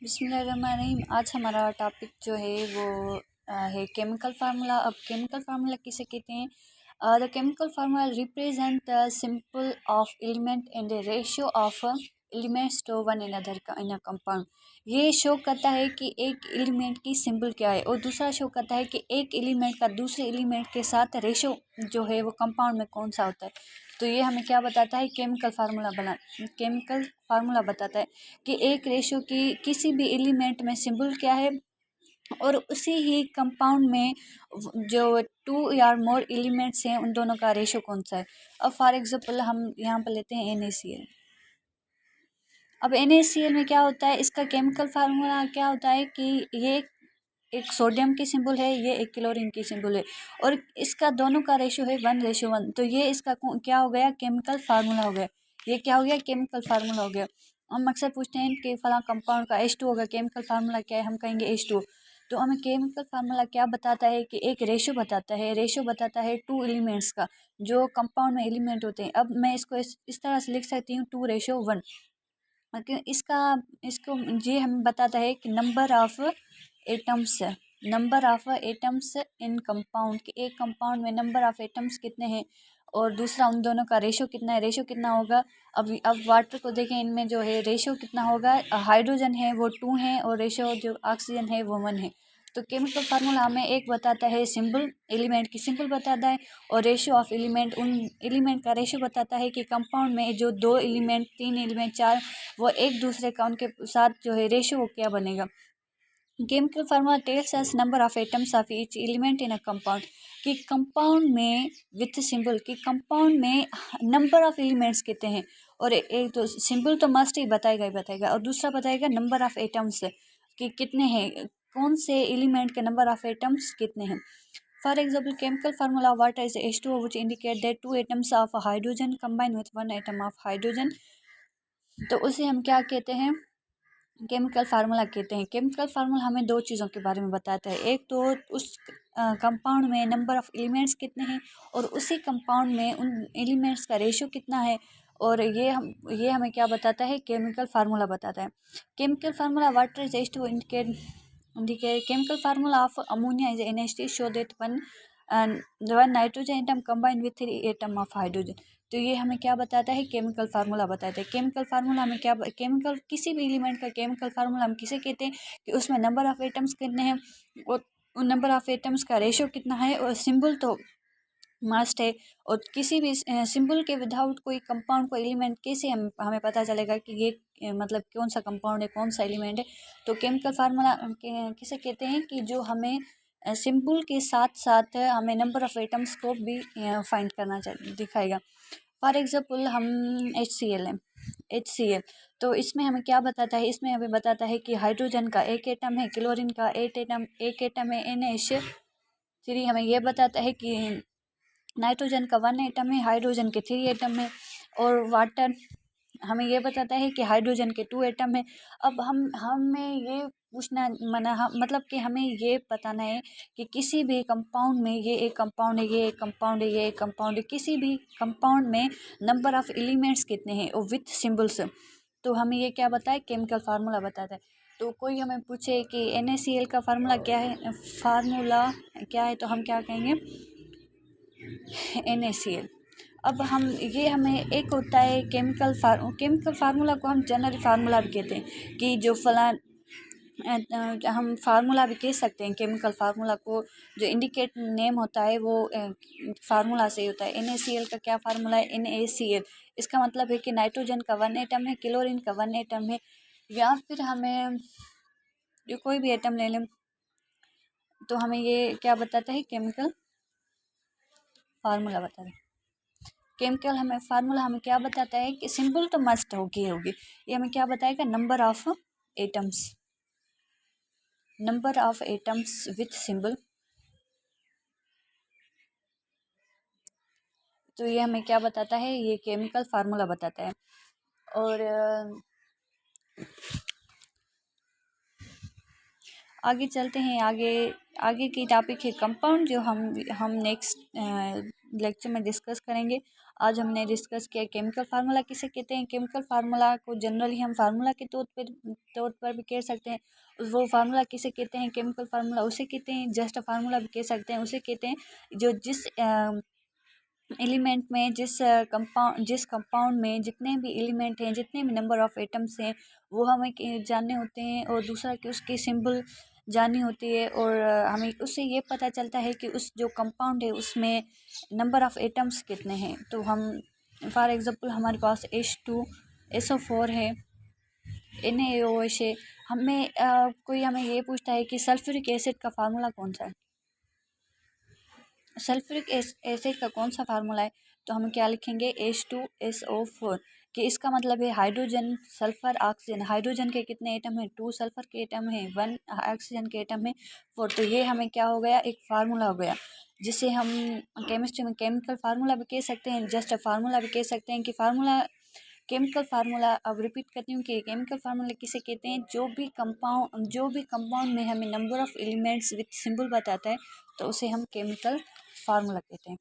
बिस्मिल्लाहिर्रहमानिर्रहीम। आज हमारा टॉपिक जो है वो है केमिकल फार्मूला। अब केमिकल फार्मूला किसे कहते हैं? The chemical formula represent the simple of element and the ratio of elements to one another in a compound. ये शो करता है कि एक एलिमेंट की सिंबल क्या है, और दूसरा शो करता है कि एक एलिमेंट का दूसरे एलिमेंट के साथ रेशो जो है वो कंपाउंड में कौन सा होता है। तो ये हमें क्या बताता है? केमिकल फार्मूला बताता है कि एक रेशो की किसी भी एलिमेंट में सिंबल क्या है, और उसी ही कंपाउंड में जो टू या मोर एलिमेंट्स हैं उन दोनों का रेशो कौन सा है। अब फॉर एग्जांपल हम यहाँ पर लेते हैं NaCl। अब NaCl में क्या होता है, इसका केमिकल फार्मूला क्या होता है कि ये एक सोडियम की सिंबल है, ये एक क्लोरीन की सिंबल है, और इसका दोनों का रेशो है 1:1। तो ये इसका क्या हो गया? केमिकल फार्मूला हो गया। ये क्या हो गया? केमिकल फार्मूला हो गया। हम अक्सर पूछते हैं कि फला कंपाउंड का H2 होगा, केमिकल फार्मूला क्या है? हम कहेंगे H2। तो हमें केमिकल फार्मूला क्या बताता है कि एक रेशो बताता है। रेशो बताता है टू एलिमेंट्स का, जो कंपाउंड में एलिमेंट होते हैं। अब मैं इसको इस तरह से लिख सकती हूँ 2:1। इसका इसको ये हमें बताता है कि number of atoms in compound, कि एक कंपाउंड में नंबर ऑफ एटम्स कितने हैं, और दूसरा उन दोनों का रेशो कितना है। रेशो कितना होगा? अब वाटर को देखें, इनमें जो है रेशो कितना होगा? हाइड्रोजन है वो 2 है, और रेशो जो ऑक्सीजन है वो 1 है। तो केमिकल फार्मूला हमें एक बताता है सिंबल, एलिमेंट की सिंबल बताता है, और रेशो ऑफ एलिमेंट, उन एलिमेंट का रेशो बताता है कि कंपाउंड में जो 2 एलिमेंट, 3 एलिमेंट, 4, वो एक दूसरे का उनके साथ जो है रेशो वो क्या बनेगा। Chemical formula tells us number of atoms of each element in a compound, कि कंपाउंड में विथ सिंबल, कि कंपाउंड में नंबर ऑफ एलिमेंट्स कितने हैं। और एक तो सिंबल तो मस्ट ही बताएगा ही बताएगा, और दूसरा बताएगा नंबर ऑफ एटम्स कि कितने हैं, कौन से एलिमेंट के नंबर ऑफ एटम्स कितने हैं। For example chemical formula water is H2O which indicate that 2 atoms of hydrogen combine with 1 atom of hydrogen। तो उसे हम क्या कहते हैं? केमिकल फार्मूला कहते हैं। केमिकल फार्मूला हमें दो चीज़ों के बारे में बताता है। एक तो उस कंपाउंड में नंबर ऑफ़ एलिमेंट्स कितने हैं, और उसी कंपाउंड में उन एलिमेंट्स का रेशो कितना है। और ये हमें क्या बताता है? केमिकल फार्मूला बताता है। Chemical formula water is H2 indicate chemical formula of ammonia is NH3 show that one nitrogen atom combined with 3 atom of hydrogen। तो ये हमें क्या बताता है? केमिकल फार्मूला बताता है। केमिकल फार्मूला हमें क्या, केमिकल किसी भी एलिमेंट का केमिकल फार्मूला हम किसे कहते हैं? कि उसमें नंबर ऑफ एटम्स कितने हैं, और उन नंबर ऑफ एटम्स का रेशो कितना है, और सिंबल तो मस्ट है। और किसी भी सिंबल के विदाउट कोई कंपाउंड, कोई एलिमेंट कैसे हमें पता चलेगा कि ये मतलब कौन सा कंपाउंड है, कौन सा एलिमेंट है। तो केमिकल फार्मूला किसे कहते हैं? कि जो हमें सिंबल के साथ साथ हमें नंबर ऑफ़ एटम्स को भी फाइंड करना दिखाएगा। फॉर एग्जांपल हम HCl है, HCl। तो इसमें हमें क्या बताता है? इसमें हमें बताता है कि हाइड्रोजन का एक एटम है, क्लोरीन का एक एटम है, NH3 हमें ये बताता है कि नाइट्रोजन का 1 एटम है, हाइड्रोजन के 3 एटम है, और वाटर हमें ये बताता है कि हाइड्रोजन के 2 एटम है। अब हमें ये पूछना मतलब कि हमें ये बताना है कि किसी भी कंपाउंड में ये एक कंपाउंड है, ये एक कंपाउंड है, ये एक कंपाउंड है, किसी भी कंपाउंड में नंबर ऑफ़ एलिमेंट्स कितने हैं और विथ सिंबल्स। तो हमें ये क्या बताए? केमिकल फार्मूला बताता है। तो कोई हमें पूछे कि NaCl का फार्मूला क्या है, तो हम क्या कहेंगे? NaCl। अब हमें एक होता है केमिकल फार्मूला को हम जनरल फार्मूला भी कहते हैं, कि जो हम फार्मूला भी कह सकते हैं केमिकल फार्मूला को। जो इंडिकेट नेम होता है वो फार्मूला से ही होता है। NaCl का क्या फार्मूला है? NaCl। इसका मतलब है कि नाइट्रोजन का 1 एटम है, क्लोरीन का 1 एटम है, या फिर हमें जो कोई भी एटम ले लें। तो हमें ये क्या बताता है? केमिकल फार्मूला बताता है। केमिकल फार्मूला हमें क्या बताता है? कि सिंबल तो मस्ट होगी। ये हमें क्या बताएगा? Number of atoms with symbol. तो ये हमें क्या बताता है? ये केमिकल फार्मूला बताता है। और आगे चलते हैं। आगे की टॉपिक है कंपाउंड, जो हम नेक्स्ट लेक्चर में डिस्कस करेंगे। आज हमने डिस्कस किया केमिकल फार्मूला किसे कहते हैं। केमिकल फार्मूला को जनरली हम फार्मूला के तौर पर भी कह सकते हैं। वो फार्मूला किसे कहते हैं, केमिकल फार्मूला उसे कहते हैं। जस्ट फार्मूला भी कह सकते हैं, उसे कहते हैं जो जिस एलिमेंट में जिस कंपाउंड में जितने भी एलिमेंट हैं, जितने भी नंबर ऑफ़ एटम्स हैं, वो हमें जानने होते हैं। और दूसरा कि उसकी सिंबल जाननी होती है। और हमें उससे ये पता चलता है कि उस जो कंपाउंड है उसमें नंबर ऑफ़ एटम्स कितने हैं। तो हम फॉर एग्ज़ाम्पल हमारे पास H2SO4 है, NaOH है। कोई हमें ये पूछता है कि सल्फ्यूरिक एसिड का फार्मूला कौन सा है, सल्फ्यूरिक एसिड का कौन सा फार्मूला है। तो हम क्या लिखेंगे, H2SO4, कि इसका मतलब है हाइड्रोजन सल्फर ऑक्सीजन। हाइड्रोजन के कितने एटम हैं, 2, सल्फर के एटम हैं 1, ऑक्सीजन के एटम हैं 4। तो ये हमें क्या हो गया, एक फार्मूला हो गया, जिसे हम केमिस्ट्री में केमिकल फार्मूला भी कह सकते हैं, जस्ट फार्मूला भी कह सकते हैं। कि फार्मूला केमिकल फार्मूला, अब रिपीट करती हूँ कि केमिकल फार्मूला किसे कहते हैं, जो भी कंपाउंड में हमें number of elements with symbol बताता है, तो उसे हम केमिकल फार्मूला कहते हैं।